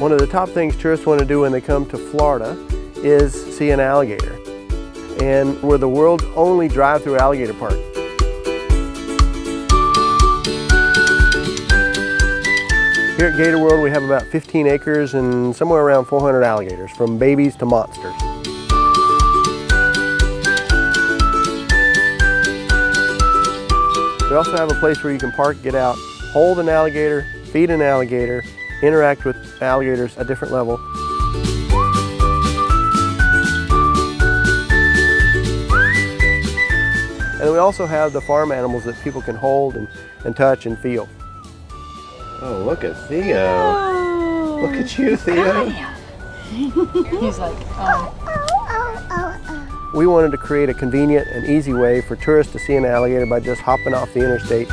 One of the top things tourists want to do when they come to Florida is see an alligator. And we're the world's only drive-through alligator park. Here at GatorWorld we have about 15 acres and somewhere around 400 alligators, from babies to monsters. We also have a place where you can park, get out, hold an alligator, feed an alligator, interact with alligators at a different level. And we also have the farm animals that people can hold and touch and feel. Oh, look at Theo. Oh, look at you, Theo. He's like, We wanted to create a convenient and easy way for tourists to see an alligator by just hopping off the interstate